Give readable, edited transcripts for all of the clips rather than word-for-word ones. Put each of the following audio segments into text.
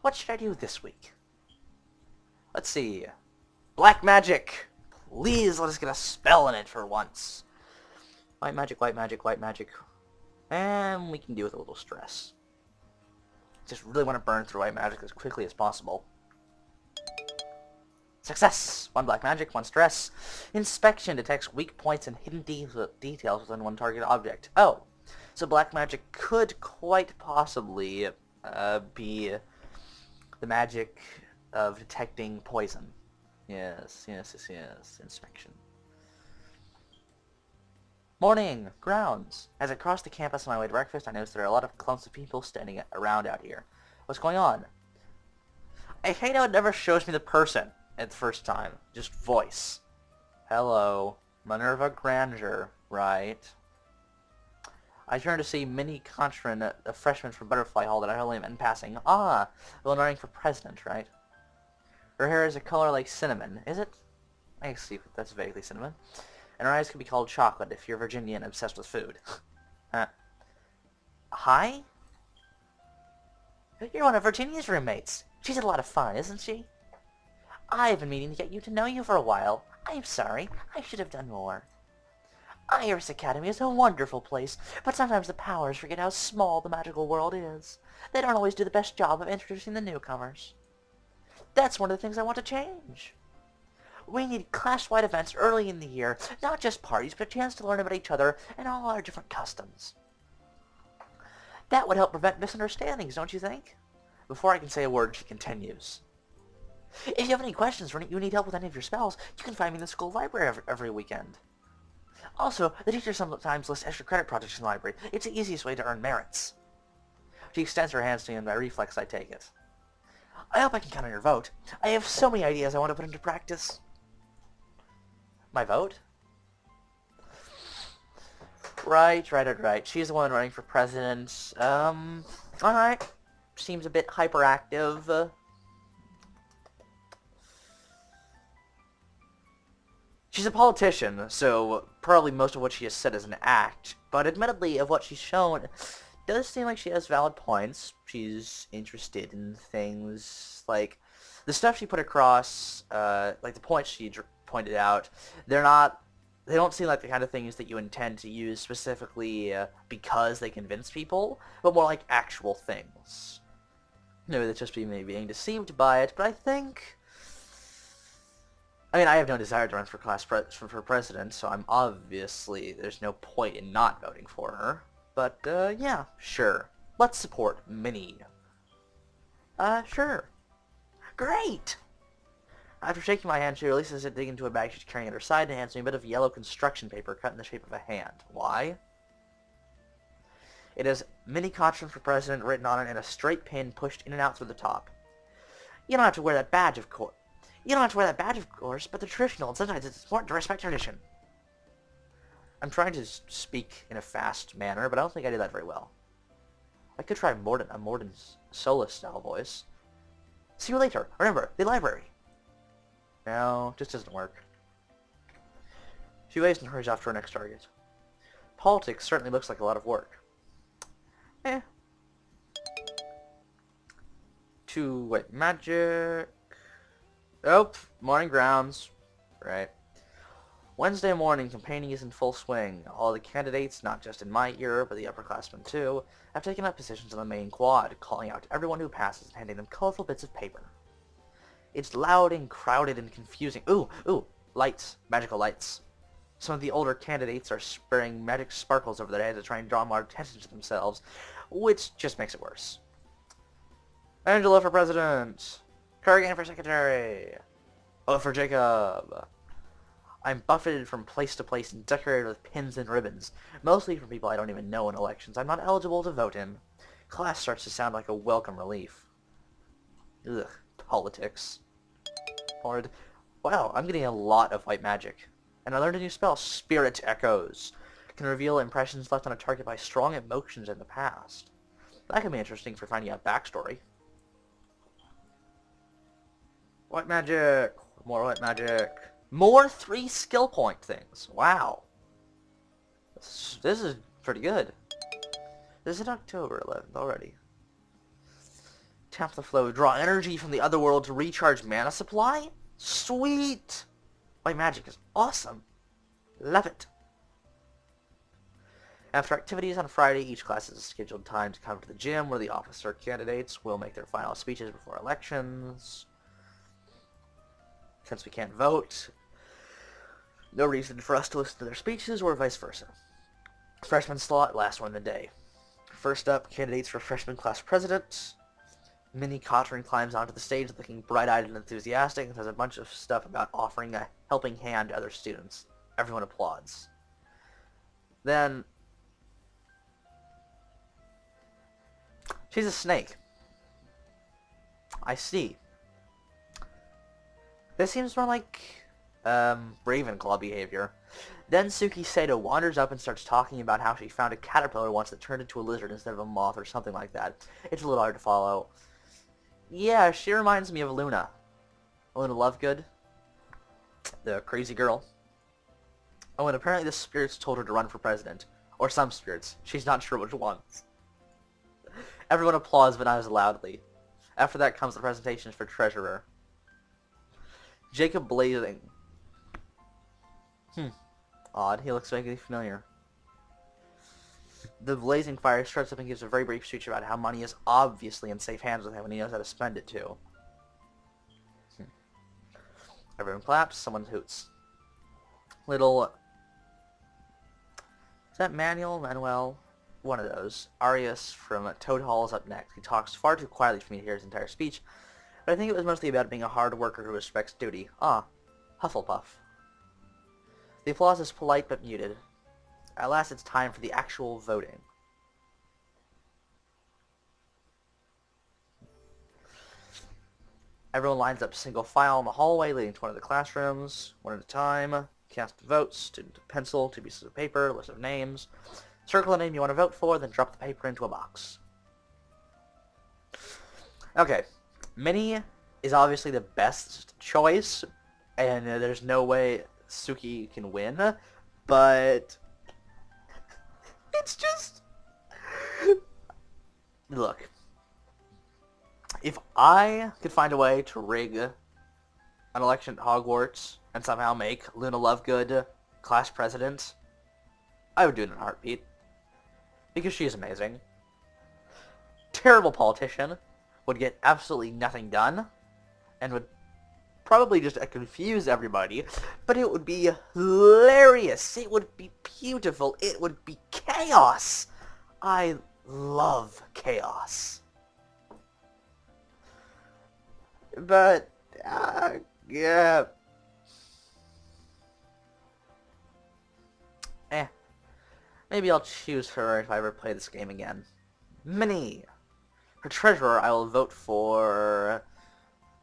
What should I do this week? Let's see. Black magic! Please let us get a spell in it for once. White magic, white magic, white magic. And we can deal with a little stress. Just really want to burn through white magic as quickly as possible. Success! One black magic, one stress. Inspection detects weak points and hidden details within one target object. Oh, so black magic could quite possibly be the magic of detecting poison. Yes. Inspection. Morning! Grounds. As I crossed the campus on my way to breakfast, I noticed there are a lot of clumps of people standing around out here. What's going on? I hate how it never shows me the person at the first time. Just voice. Hello. Minerva Granger, right? I turned to see Minnie Contrin, a freshman from Butterfly Hall that I only met in passing. Ah, the one running for president, right? Her hair is a color like cinnamon. Is it? I see, that's vaguely cinnamon. And her eyes could be called chocolate if you're Virginian obsessed with food. Hi? You're one of Virginia's roommates. She's a lot of fun, isn't she? I've been meaning to get to know you for a while. I'm sorry. I should have done more. Iris Academy is a wonderful place, but sometimes the powers forget how small the magical world is. They don't always do the best job of introducing the newcomers. That's one of the things I want to change. We need class-wide events early in the year, not just parties, but a chance to learn about each other and all our different customs. That would help prevent misunderstandings, don't you think? Before I can say a word, she continues. If you have any questions or you need help with any of your spells, you can find me in the school library every weekend. Also, the teachers sometimes list extra credit projects in the library. It's the easiest way to earn merits. She extends her hands to me, and by reflex I take it. I hope I can count on your vote. I have so many ideas I want to put into practice. My vote? Right. She's the one running for president. Alright. Seems a bit hyperactive. She's a politician, so probably most of what she has said is an act. But admittedly, of what she's shown, does seem like she has valid points. She's interested in things like the stuff she put across, like the points she pointed out. They don't seem like the kind of things that you intend to use specifically because they convince people, but more like actual things. Maybe that's just me being deceived by it, but I think... I mean, I have no desire to run for for president, so I'm obviously... There's no point in not voting for her. But, yeah, sure. Let's support Minnie. Sure. Great! After shaking my hand, she releases it, digging into a bag she's carrying at her side, and hands me a bit of yellow construction paper cut in the shape of a hand. Why? It has Minnie Contrin for president written on it and a straight pin pushed in and out through the top. You don't have to wear that badge, of course. But they're traditional, and sometimes it's important to respect tradition. I'm trying to speak in a fast manner, but I don't think I did that very well. I could try a Morden Solus-style voice. See you later. Remember, the library. No, just doesn't work. She waves and hurries off to her next target. Politics certainly looks like a lot of work. Wait, magic... Oh, morning grounds. Right. Wednesday morning, campaigning is in full swing. All the candidates, not just in my era, but the upperclassmen too, have taken up positions on the main quad, calling out to everyone who passes and handing them colorful bits of paper. It's loud and crowded and confusing. Ooh, lights. Magical lights. Some of the older candidates are spraying magic sparkles over their heads to try and draw more attention to themselves, which just makes it worse. Angela for president. Kerrigan for secretary. Vote for Jacob. I'm buffeted from place to place and decorated with pins and ribbons, mostly from people I don't even know in elections I'm not eligible to vote in. Class starts to sound like a welcome relief. Ugh, politics. Hard. Wow, I'm getting a lot of white magic. And I learned a new spell, Spirit Echoes. Can reveal impressions left on a target by strong emotions in the past. That could be interesting for finding out backstory. White magic! More white magic. More 3 skill point things. Wow. This is pretty good. This is October 11th already. Tap the flow. Draw energy from the other world to recharge mana supply? Sweet! White magic is awesome. Love it. After activities on Friday, each class has a scheduled time to come to the gym where the officer candidates will make their final speeches before elections. Since we can't vote, no reason for us to listen to their speeches or vice versa. Freshman slot, last one of the day. First up, candidates for freshman class president. Minnie Cottern climbs onto the stage looking bright-eyed and enthusiastic and says a bunch of stuff about offering a helping hand to other students. Everyone applauds. Then she's a snake. I see. This seems more like Ravenclaw behavior. Then Suki Sato wanders up and starts talking about how she found a caterpillar once that turned into a lizard instead of a moth or something like that. It's a little hard to follow. Yeah, she reminds me of Luna. Luna Lovegood. The crazy girl. Oh, and apparently the spirits told her to run for president. Or some spirits. She's not sure which ones. Everyone applauds but not as loudly. After that comes the presentations for treasurer. Jacob Blazing. Odd. He looks vaguely familiar. The blazing fire starts up and gives a very brief speech about how money is obviously in safe hands with him and he knows how to spend it too. Everyone claps, someone hoots. Little... Is that Manuel? One of those. Arius from Toad Hall is up next. He talks far too quietly for me to hear his entire speech, but I think it was mostly about being a hard worker who respects duty. Hufflepuff. The applause is polite but muted. At last it's time for the actual voting. Everyone lines up single file in the hallway leading to one of the classrooms, one at a time. Cast votes, student pencil, 2 pieces of paper, list of names. Circle the name you want to vote for, then drop the paper into a box. Okay, Minnie is obviously the best choice, and there's no way Suki can win, but it's just... Look, if I could find a way to rig an election at Hogwarts and somehow make Luna Lovegood class president, I would do it in a heartbeat. Because she is amazing. Terrible politician. Would get absolutely nothing done. And would probably just confuse everybody. But it would be hilarious. It would be beautiful. It would be chaos. I love chaos. But, yeah. Maybe I'll choose her if I ever play this game again. Minnie! For treasurer, I will vote for...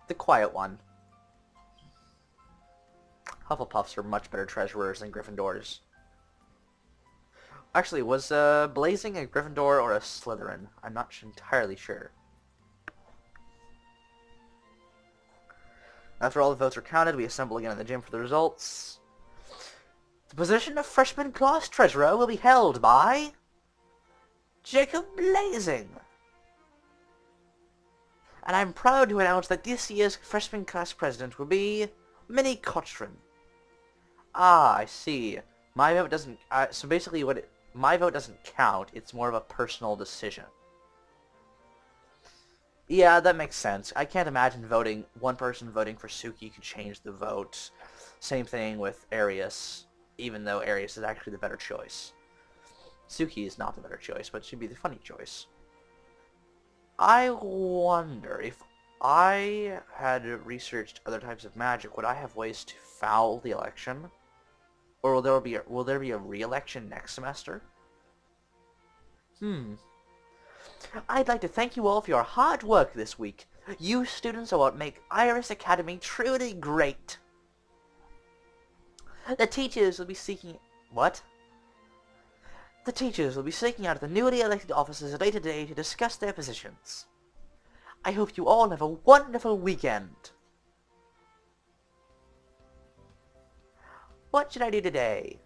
the quiet one. Hufflepuffs are much better treasurers than Gryffindors. Actually, was Blazing a Gryffindor or a Slytherin? I'm not entirely sure. After all the votes are counted, we assemble again in the gym for the results. The position of freshman class treasurer will be held by... Jacob Blazing. And I'm proud to announce that this year's freshman class president will be... Minnie Cottron. Ah, I see. My vote doesn't... so basically, my vote doesn't count. It's more of a personal decision. Yeah, that makes sense. I can't imagine one person voting for Suki could change the vote. Same thing with Arius. Even though Arius is actually the better choice. Suki is not the better choice, but she'd be the funny choice. I wonder if I had researched other types of magic, would I have ways to foul the election? Or will there be a re-election next semester? I'd like to thank you all for your hard work this week. You students are what make Iris Academy truly great. The teachers will be seeking... What? The teachers will be seeking out the newly elected officers later today to discuss their positions. I hope you all have a wonderful weekend. What should I do today?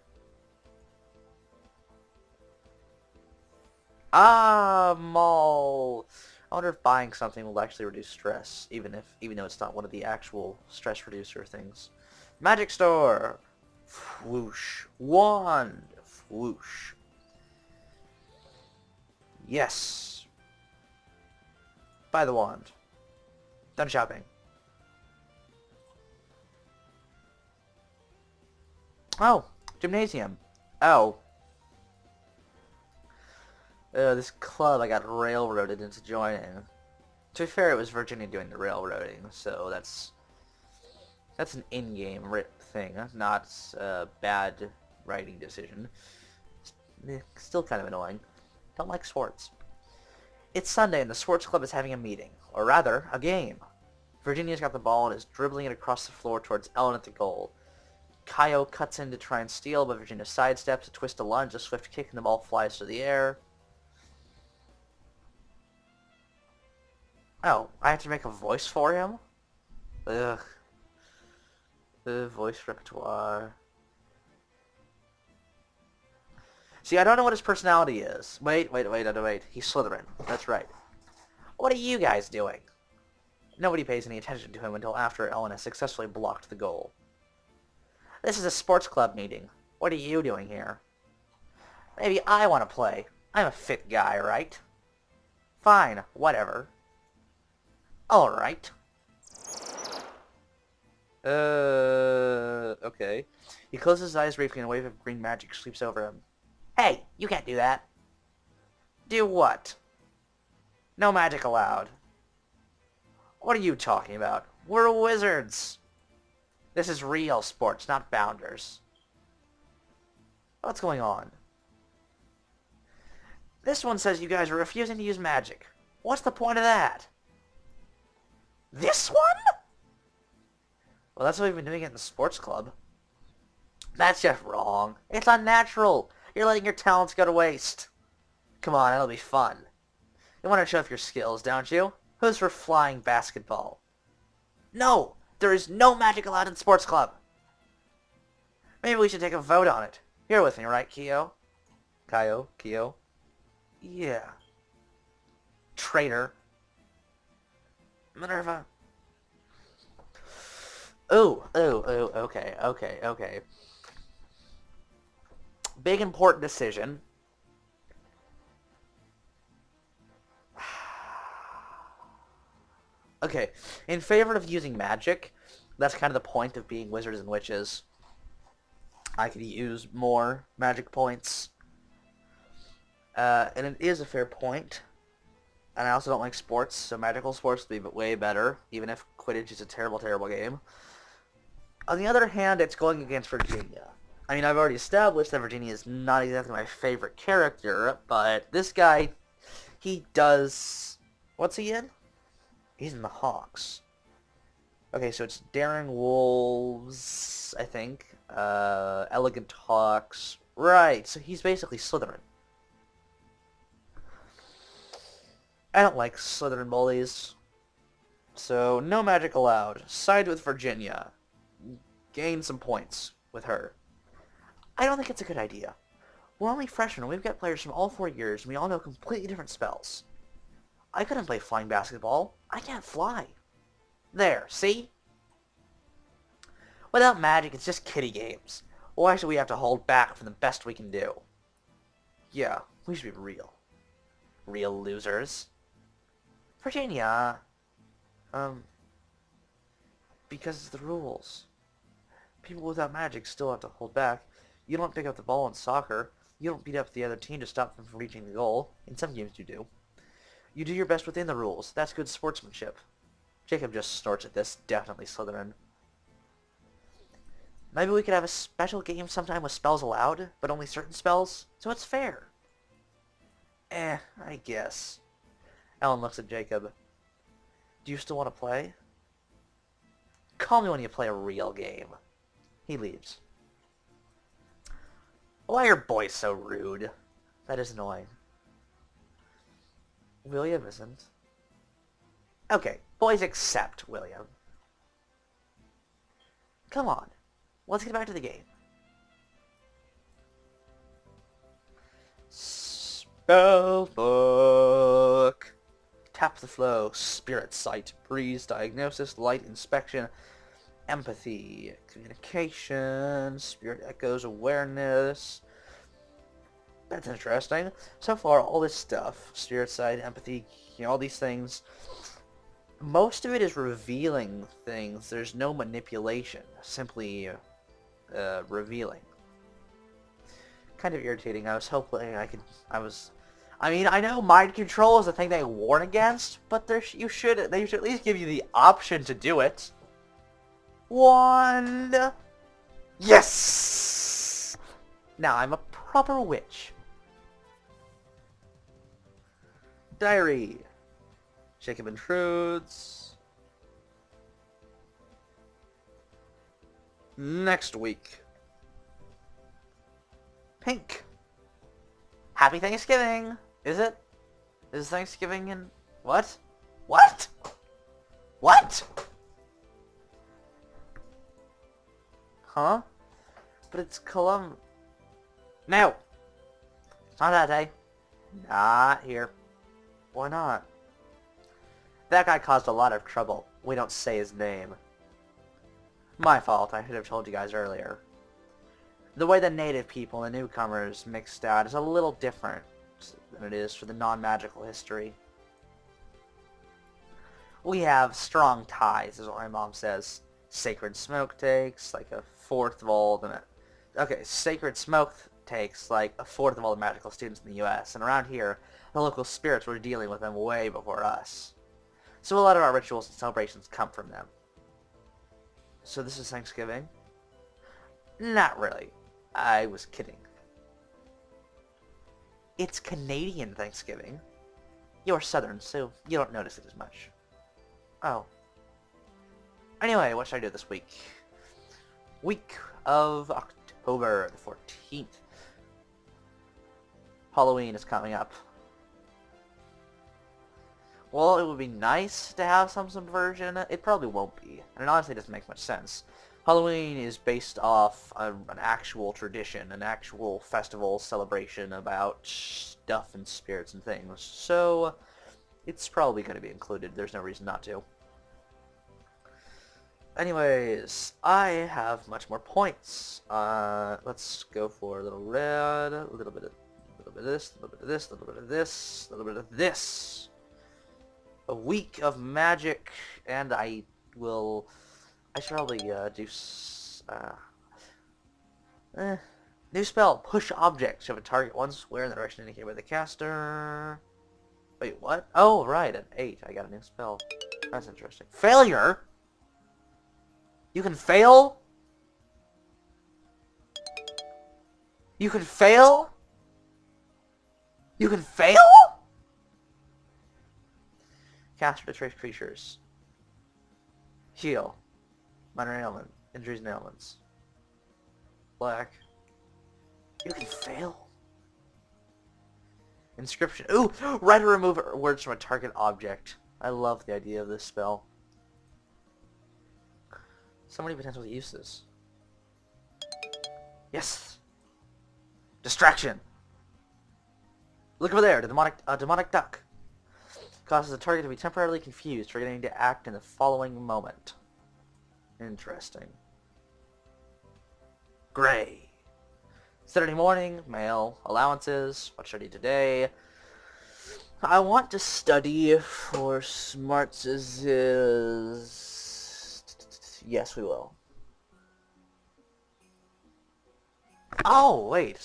Mall. I wonder if buying something will actually reduce stress, even though it's not one of the actual stress reducer things. Magic store. Whoosh. Wand. Whoosh. Yes. Buy the wand. Done shopping. Oh, gymnasium. Oh. This club I got railroaded into joining. To be fair, it was Virginia doing the railroading, so that's an in-game thing, not a bad writing decision. Still kind of annoying. Don't like sports. It's Sunday and the sports club is having a meeting, or rather, a game. Virginia's got the ball and is dribbling it across the floor towards Ellen at the goal. Kaio cuts in to try and steal, but Virginia sidesteps, a twist, a lunge, a swift kick, and the ball flies through the air. Oh, I have to make a voice for him? Ugh. The voice repertoire. See, I don't know what his personality is. Wait. He's Slytherin. That's right. What are you guys doing? Nobody pays any attention to him until after Ellen has successfully blocked the goal. This is a sports club meeting. What are you doing here? Maybe I want to play. I'm a fit guy, right? Fine, whatever. Alright. Okay. He closes his eyes briefly and a wave of green magic sweeps over him. Hey, you can't do that. Do what? No magic allowed. What are you talking about? We're wizards. This is real sports, not bounders. What's going on? This one says you guys are refusing to use magic. What's the point of that? This one? Well, that's what we've been doing it in the sports club. That's just wrong. It's unnatural. You're letting your talents go to waste. Come on, it'll be fun. You want to show off your skills, don't you? Who's for flying basketball? No! There is no magic allowed in sports club. Maybe we should take a vote on it. You're with me, right, Kyo? Kyo? Yeah. Traitor. Minerva. Okay. Big important decision. Okay, in favor of using magic, that's kind of the point of being wizards and witches. I could use more magic points. And it is a fair point. And I also don't like sports, so magical sports would be way better, even if Quidditch is a terrible, terrible game. On the other hand, it's going against Virginia. I mean, I've already established that Virginia is not exactly my favorite character, but this guy, he does... What's he in? He's in the Hawks. Okay, so it's Daring Wolves, I think. Elegant Hawks. Right, so he's basically Slytherin. I don't like Slytherin bullies. So, no magic allowed. Side with Virginia. Gain some points with her. I don't think it's a good idea. We're only freshmen, and we've got players from all 4 years, and we all know completely different spells. I couldn't play flying basketball. I can't fly. There, see? Without magic, it's just kiddie games. Why should we have to hold back from the best we can do? Yeah, we should be real. Real losers. Virginia. Because it's the rules. People without magic still have to hold back. You don't pick up the ball in soccer. You don't beat up the other team to stop them from reaching the goal. In some games you do. You do your best within the rules. That's good sportsmanship. Jacob just snorts at this. Definitely Slytherin. Maybe we could have a special game sometime with spells allowed, but only certain spells, so it's fair. I guess. Ellen looks at Jacob. Do you still want to play? Call me when you play a real game. He leaves. Why are boys so rude? That is annoying. William isn't. Okay, boys accept William. Come on. Let's get back to the game. Spell book. Tap the flow, spirit sight, breeze, diagnosis, light inspection, empathy, communication, spirit echoes, awareness. That's interesting. So far, all this stuff, spirit sight, empathy, all these things, most of it is revealing things. There's no manipulation, simply revealing. Kind of irritating. I was hoping I know mind control is a thing they warn against, but they should at least give you the option to do it. One. Yes! Now I'm a proper witch. Diary. Jacob intrudes. Next week. Pink. Happy Thanksgiving! Is it? Is Thanksgiving in... What? What? What? Huh? But it's No! It's not that day. Not here. Why not? That guy caused a lot of trouble. We don't say his name. My fault. I should have told you guys earlier. The way the native people and the newcomers mixed out is a little different than it is for the non-magical history. We have strong ties, is what my mom says. Sacred smoke takes like a fourth of all the... Okay, sacred smoke takes like a fourth of all the magical students in the U.S. And around here, the local spirits were dealing with them way before us. So a lot of our rituals and celebrations come from them. So this is Thanksgiving? Not really. I was kidding. It's Canadian Thanksgiving. You're Southern, so you don't notice it as much. Oh. Anyway, what should I do this week? Week of October the 14th. Halloween is coming up. Well, it would be nice to have some subversion. It probably won't be. And it honestly doesn't make much sense. Halloween is based off an actual tradition, an actual festival celebration about stuff and spirits and things. So, it's probably going to be included. There's no reason not to. Anyways, I have much more points. Let's go for a little red, a little bit of this, a little bit of this, a little bit of this, a little bit of this. A week of magic, and I should probably do new spell, push object. Shove a target one square in the direction indicated by the caster. Wait, what? Oh, right, at 8, I got a new spell. That's interesting. Failure? You can fail? You can fail? You can fail? Caster to trace creatures. Heal. Minor ailment. Injuries and ailments. Black. You can fail? Inscription. Ooh! Write or remove words from a target object. I love the idea of this spell. So many potential uses. Yes! Distraction! Look over there! A demonic duck. Causes the target to be temporarily confused, forgetting to act in the following moment. Interesting. Gray. Saturday morning, mail, allowances, what should I do today? I want to study for smarts is... Yes, we will. Oh, wait,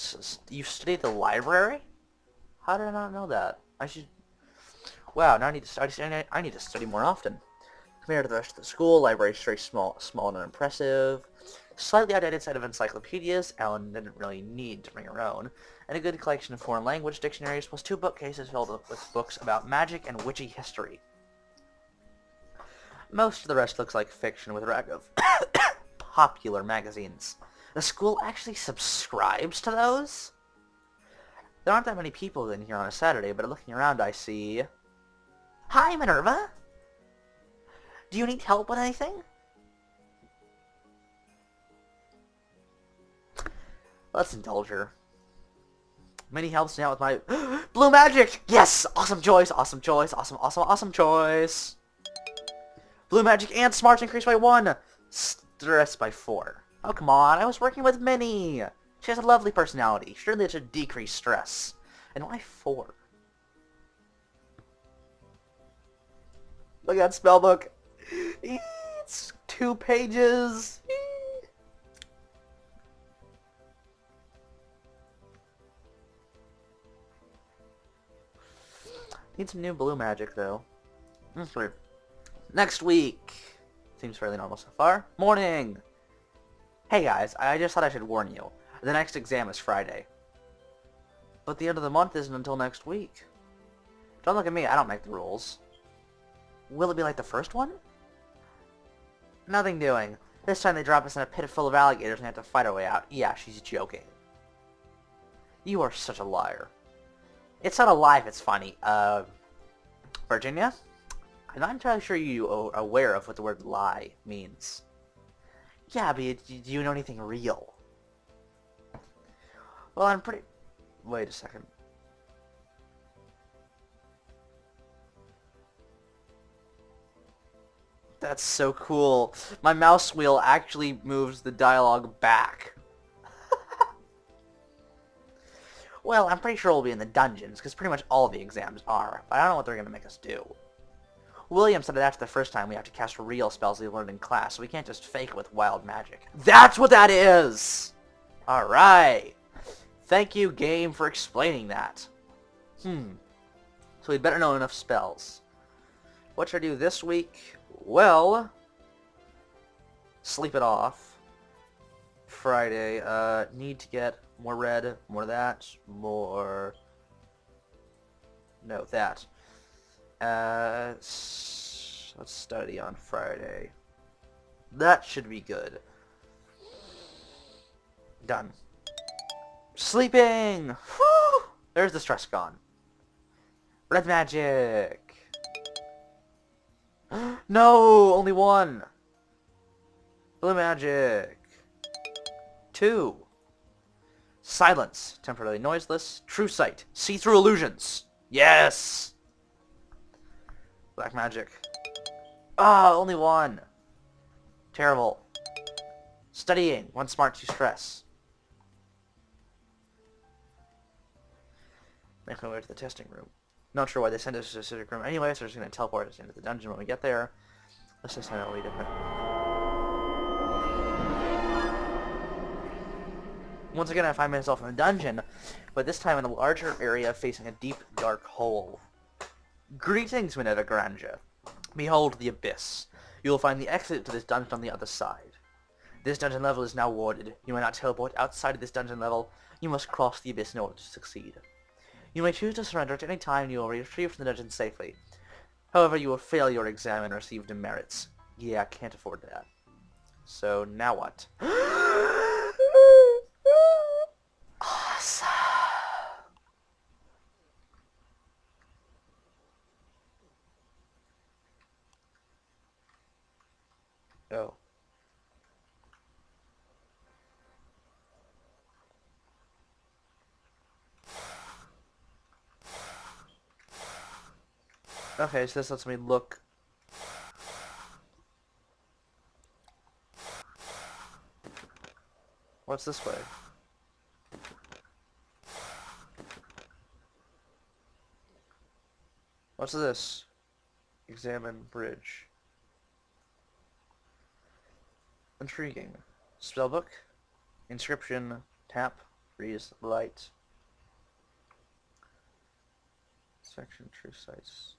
you studied the library? How did I not know that? I should... Wow, now I need to study. I need to study more often. Compared to the rest of the school, library is very small and unimpressive. Slightly outdated set of encyclopedias. Ellen didn't really need to bring her own, and a good collection of foreign language dictionaries, plus 2 bookcases filled with books about magic and witchy history. Most of the rest looks like fiction with a rack of popular magazines. The school actually subscribes to those? There aren't that many people in here on a Saturday, but looking around I see... Hi, Minerva! Do you need help with anything? Let's indulge her. Mini helps me out with my blue magic. Yes, awesome choice, awesome choice, awesome choice. Blue magic and smarts increased by 1. Stress by 4. Oh, come on, I was working with Minnie. She has a lovely personality. Surely it should decrease stress. And why 4? Look at that spellbook. It's 2 pages. Need some new blue magic, though. That's weird. Next week. Seems fairly normal so far. Morning! Hey guys, I just thought I should warn you. The next exam is Friday. But the end of the month isn't until next week. Don't look at me, I don't make the rules. Will it be like the first one? Nothing doing. This time they drop us in a pit full of alligators and we have to fight our way out. Yeah, she's joking. You are such a liar. It's not a lie if it's funny. Virginia? I'm not entirely sure you are aware of what the word lie means. Yeah, but do you know anything real? Well, I'm pretty... Wait a second. That's so cool. My mouse wheel actually moves the dialogue back. Well, I'm pretty sure we'll be in the dungeons, because pretty much all of the exams are, but I don't know what they're going to make us do. William said that after the first time we have to cast real spells we learned in class, so we can't just fake it with wild magic. That's what that is! Alright. Thank you, game, for explaining that. So we'd better know enough spells. What should I do this week? Well, sleep it off. Friday, need to get more red, more that, more... No, that. Let's study on Friday. That should be good. Done. Sleeping! Whew! There's the stress gone. Red magic! No! Only 1! Blue magic! 2! Silence. Temporarily noiseless. True sight. See-through illusions. Yes! Black magic. Ah, only 1. Terrible. Studying. 1 smart, 2 stress. Make my way to the testing room. Not sure why they sent us to the specific room anyway, so we're just going to teleport us into the dungeon when we get there. Let's just find out what we different. Once again, I find myself in a dungeon, but this time in a larger area facing a deep, dark hole. Greetings, Minerva Grandeur. Behold the abyss. You will find the exit to this dungeon on the other side. This dungeon level is now warded. You may not teleport outside of this dungeon level. You must cross the abyss in order to succeed. You may choose to surrender at any time and you will retrieve from the dungeon safely. However, you will fail your exam and receive demerits. Yeah, can't afford that. So, now what? Awesome. Oh. Okay, so this lets me look. What's this way? What's this? Examine bridge. Intriguing. Spellbook. Inscription. Tap. Freeze. Light. Section. True sights.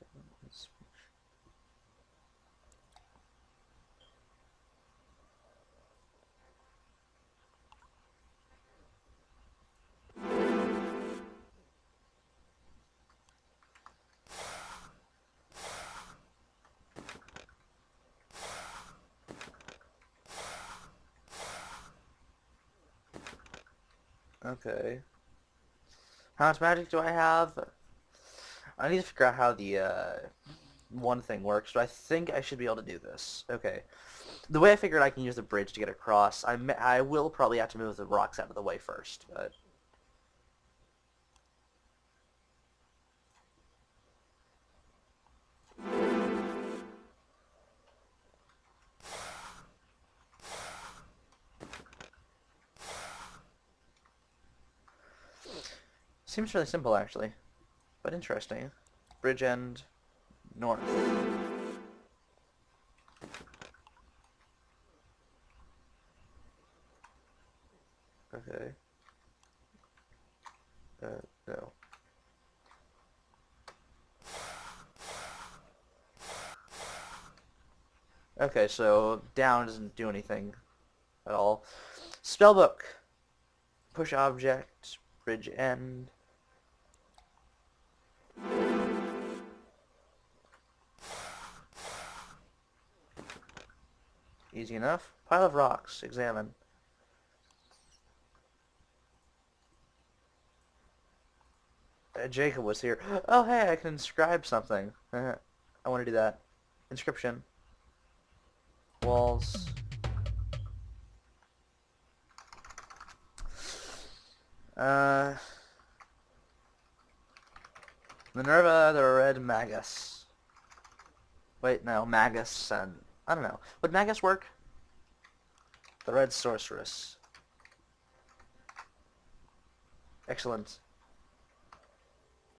Okay. How much magic do I have? I need to figure out how the one thing works, but I think I should be able to do this. Okay. The way I figured I can use the bridge to get across, I will probably have to move the rocks out of the way first, but... Seems really simple, actually. But interesting. Bridge end north. Okay. No. Okay, so down doesn't do anything at all. Spellbook. Push object. Bridge end. Easy enough. Pile of rocks. Examine. Jacob was here. Oh, hey, I can inscribe something. I want to do that. Inscription. Walls. Minerva the Red Magus. Wait, no, Magus and... I don't know. Would Magus work? The Red Sorceress. Excellent.